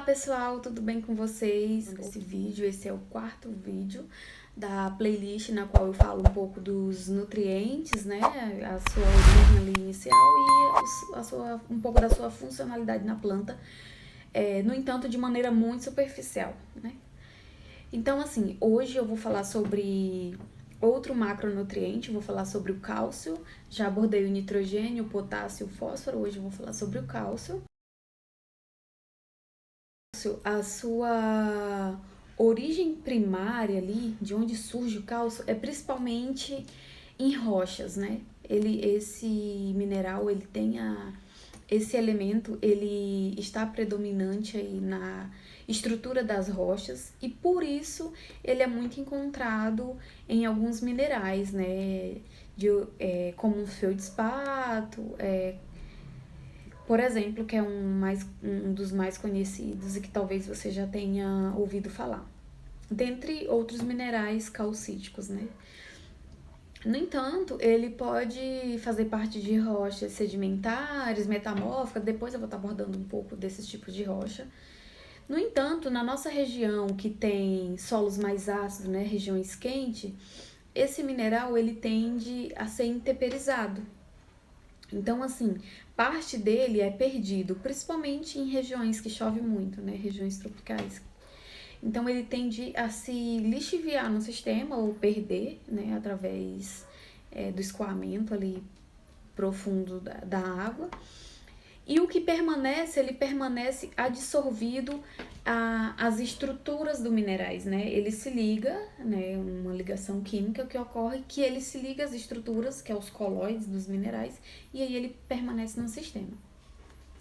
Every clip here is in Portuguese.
pessoal, tudo bem com vocês? Esse é o quarto vídeo da playlist na qual eu falo um pouco dos nutrientes, né? A sua origem ali inicial e um pouco da sua funcionalidade na planta, no entanto, de maneira muito superficial, né? Então, assim, hoje eu vou falar sobre outro macronutriente, vou falar sobre o cálcio. Já abordei o nitrogênio, o potássio, o fósforo, hoje eu vou falar sobre o cálcio. A sua origem primária ali, de onde surge o cálcio, é principalmente em rochas, né? Esse mineral, esse elemento, ele está predominante aí na estrutura das rochas e por isso ele é muito encontrado em alguns minerais, né? Como o feldspato, por exemplo, que é um dos mais conhecidos e que talvez você já tenha ouvido falar. Dentre outros minerais calcíticos, né? No entanto, ele pode fazer parte de rochas sedimentares, metamórficas, depois eu vou estar abordando um pouco desses tipos de rocha. No entanto, na nossa região que tem solos mais ácidos, né, regiões quentes, esse mineral ele tende a ser intemperizado. Então, assim, parte dele é perdido, principalmente em regiões que chove muito, né? Regiões tropicais. Então, ele tende a se lixiviar no sistema ou perder, né? Através do escoamento ali profundo da água. E o que permanece, ele permanece adsorvido às estruturas dos minerais, né? Ele se liga, né? Uma ligação química que ocorre, que ele se liga às estruturas, que é os colóides dos minerais, e aí ele permanece no sistema.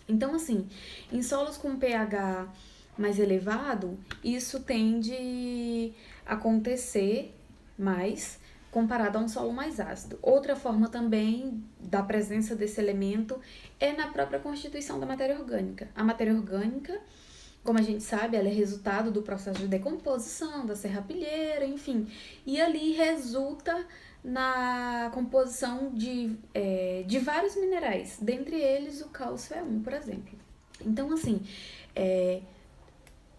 Então, assim, em solos com pH mais elevado, isso tende a acontecer mais comparado a um solo mais ácido. Outra forma também da presença desse elemento é na própria constituição da matéria orgânica. A matéria orgânica, como a gente sabe, ela é resultado do processo de decomposição, da serrapilheira, enfim. E ali resulta na composição de vários minerais. Dentre eles, o cálcio é um, por exemplo. Então, assim,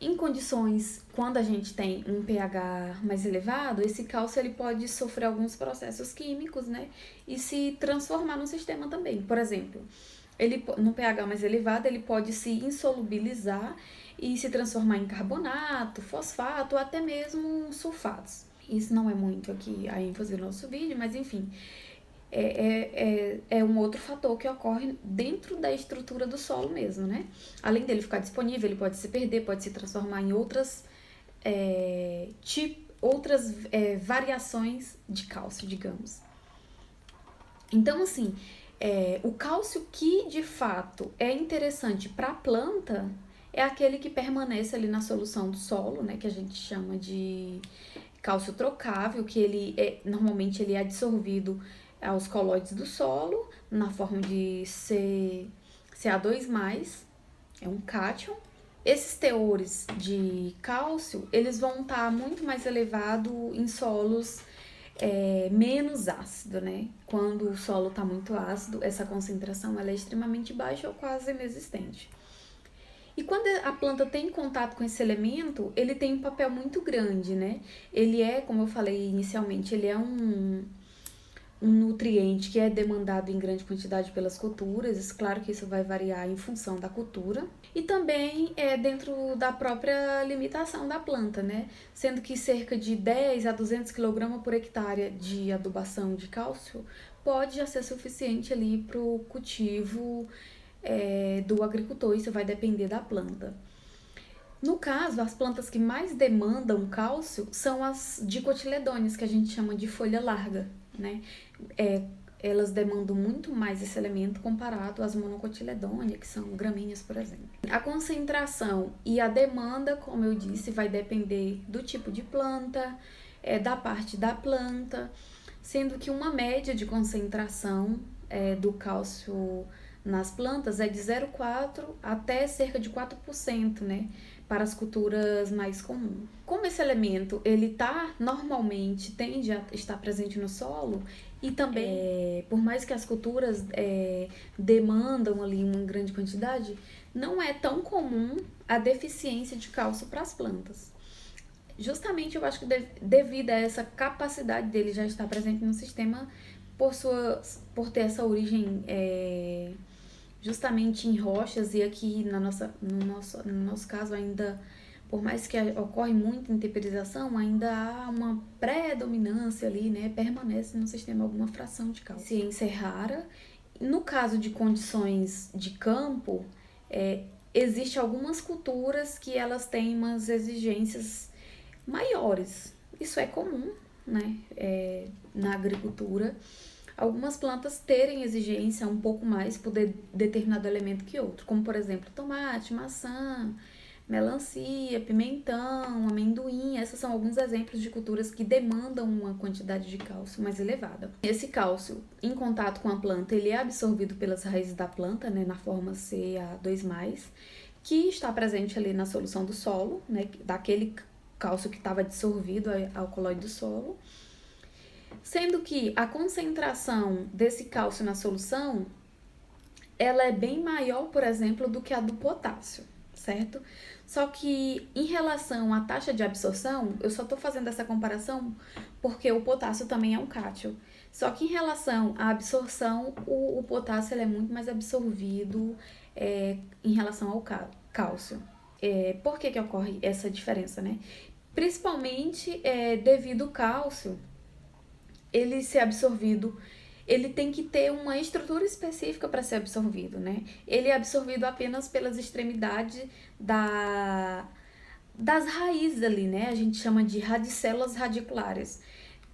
em condições, quando a gente tem um pH mais elevado, esse cálcio ele pode sofrer alguns processos químicos, né? E se transformar no sistema também. Por exemplo, no pH mais elevado, ele pode se insolubilizar e se transformar em carbonato, fosfato ou até mesmo sulfatos. Isso não é muito aqui a ênfase do nosso vídeo, mas enfim, é um outro fator que ocorre dentro da estrutura do solo mesmo, né? Além dele ficar disponível, ele pode se perder, pode se transformar em outras variações de cálcio, digamos. Então, assim, o cálcio que de fato é interessante para a planta é aquele que permanece ali na solução do solo, né? Que a gente chama de cálcio trocável, que normalmente ele é absorvido aos colóides do solo, na forma de Ca2+, é um cátion. Esses teores de cálcio, eles vão estar muito mais elevados em solos menos ácido, né? Quando o solo está muito ácido, essa concentração ela é extremamente baixa ou quase inexistente. E quando a planta tem contato com esse elemento, ele tem um papel muito grande, né? Ele como eu falei inicialmente, ele é um nutriente que é demandado em grande quantidade pelas culturas. Claro que isso vai variar em função da cultura. E também dentro da própria limitação da planta, né? Sendo que cerca de 10 a 200 kg por hectare de adubação de cálcio pode já ser suficiente ali para o cultivo do agricultor. Isso vai depender da planta. No caso, as plantas que mais demandam cálcio são as dicotiledôneas, que a gente chama de folha larga, né? Elas demandam muito mais esse elemento comparado às monocotiledôneas, que são gramíneas, por exemplo. A concentração e a demanda, como eu disse, vai depender do tipo de planta, da parte da planta, sendo que uma média de concentração do cálcio nas plantas é de 0,4% até cerca de 4%, né? Para as culturas mais comuns. Como esse elemento, ele normalmente tende a estar presente no solo, E também, por mais que as culturas demandam ali uma grande quantidade, não é tão comum a deficiência de cálcio para as plantas. Justamente eu acho que devido a essa capacidade dele já estar presente no sistema, por ter essa origem justamente em rochas, e aqui no nosso caso ainda, por mais que ocorre muita intemperização, ainda há uma predominância ali, né? Permanece no sistema alguma fração de cálcio. Ciência é rara. No caso de condições de campo, existe algumas culturas que elas têm umas exigências maiores. Isso é comum, né? Na agricultura. Algumas plantas terem exigência um pouco mais por determinado elemento que outro, como por exemplo tomate, maçã, melancia, pimentão, amendoim. Esses são alguns exemplos de culturas que demandam uma quantidade de cálcio mais elevada. Esse cálcio, em contato com a planta, ele é absorvido pelas raízes da planta, né, na forma Ca2+, que está presente ali na solução do solo, né, daquele cálcio que estava dissolvido ao colóide do solo. Sendo que a concentração desse cálcio na solução, ela é bem maior, por exemplo, do que a do potássio, certo? Só que em relação à taxa de absorção, eu só estou fazendo essa comparação porque o potássio também é um cátion. Só que em relação à absorção, o potássio ele é muito mais absorvido em relação ao cálcio. Por que ocorre essa diferença, né? Principalmente devido ao cálcio, ele ser absorvido, ele tem que ter uma estrutura específica para ser absorvido, né? Ele é absorvido apenas pelas extremidades das raízes ali, né? A gente chama de radicélulas radiculares,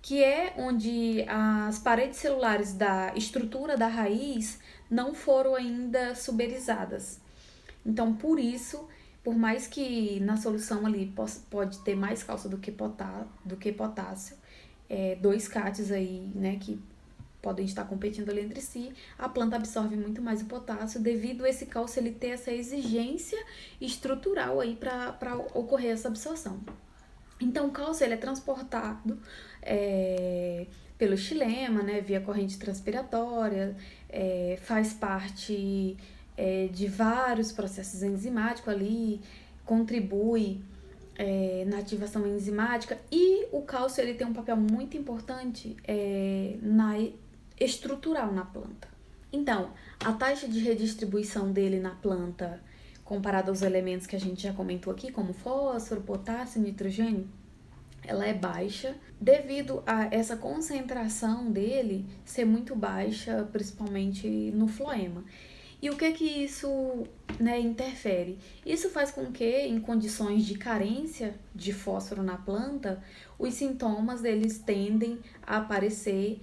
que é onde as paredes celulares da estrutura da raiz não foram ainda suberizadas. Então, por isso, por mais que na solução ali pode ter mais cálcio do que potássio, dois cátions aí, né, que podem estar competindo ali entre si, a planta absorve muito mais o potássio devido a esse cálcio ele ter essa exigência estrutural aí para ocorrer essa absorção. Então, o cálcio ele é transportado pelo xilema, né, via corrente transpiratória, faz parte de vários processos enzimáticos ali, contribui na ativação enzimática, e o cálcio ele tem um papel muito importante na estrutural na planta. Então, a taxa de redistribuição dele na planta, comparada aos elementos que a gente já comentou aqui, como fósforo, potássio e nitrogênio, ela é baixa devido a essa concentração dele ser muito baixa, principalmente no floema. E o que isso, né, interfere? Isso faz com que, em condições de carência de fósforo na planta, os sintomas eles tendem a aparecer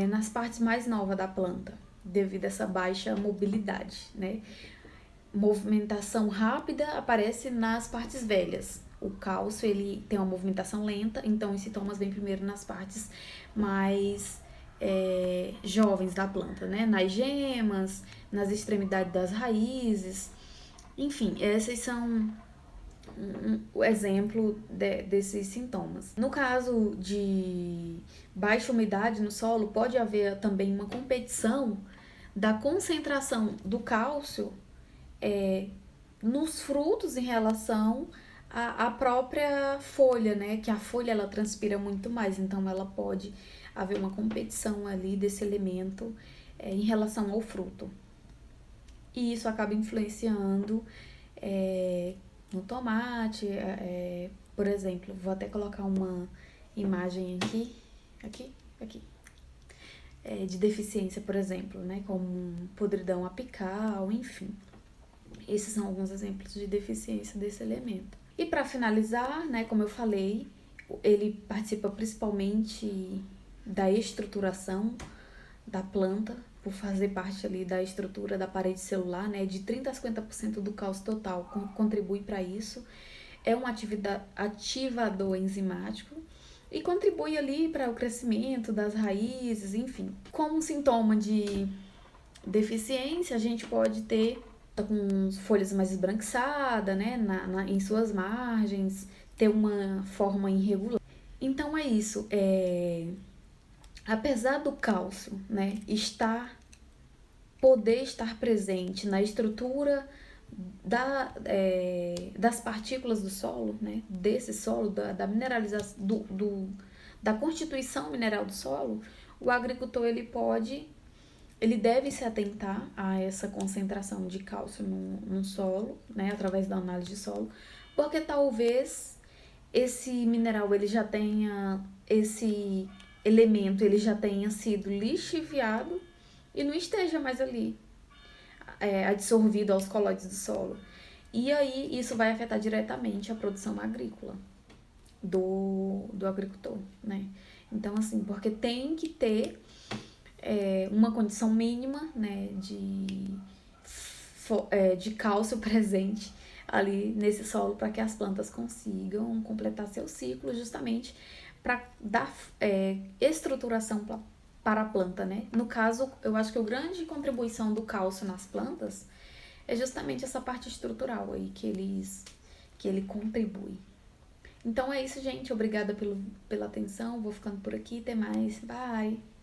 nas partes mais novas da planta, devido a essa baixa mobilidade, né? Movimentação rápida aparece nas partes velhas. O cálcio ele tem uma movimentação lenta, então os sintomas vêm primeiro nas partes mais jovens da planta, né? Nas gemas, nas extremidades das raízes, enfim, esses são o exemplo desses sintomas. No caso de baixa umidade no solo, pode haver também uma competição da concentração do cálcio nos frutos em relação à própria folha, né? Que a folha ela transpira muito mais, então ela pode haver uma competição ali desse elemento em relação ao fruto. E isso acaba influenciando no tomate, por exemplo, vou até colocar uma imagem aqui, de deficiência, por exemplo, né, como podridão apical, enfim. Esses são alguns exemplos de deficiência desse elemento. E para finalizar, né, como eu falei, ele participa principalmente da estruturação da planta, por fazer parte ali da estrutura da parede celular, né, de 30 a 50% do cálcio total contribui para isso. É um ativador enzimático e contribui ali para o crescimento das raízes, enfim. Como sintoma de deficiência, a gente pode ter com folhas mais esbranquiçadas, né, em suas margens, ter uma forma irregular. Então é isso, apesar do cálcio, né, poder estar presente na estrutura das partículas do solo, né, desse solo, da mineralização, da constituição mineral do solo, o agricultor ele deve se atentar a essa concentração de cálcio no solo, né, através da análise de solo, porque talvez esse mineral ele já tenha, esse elemento ele já tenha sido lixiviado e não esteja mais ali, adsorvido aos colóides do solo. E aí isso vai afetar diretamente a produção agrícola do agricultor, né? Então, assim, porque tem que ter uma condição mínima, né, de cálcio presente ali nesse solo para que as plantas consigam completar seu ciclo, justamente para dar estruturação para a planta, né? No caso, eu acho que a grande contribuição do cálcio nas plantas é justamente essa parte estrutural aí que ele contribui. Então é isso, gente. Obrigada pela atenção. Vou ficando por aqui. Até mais. Bye!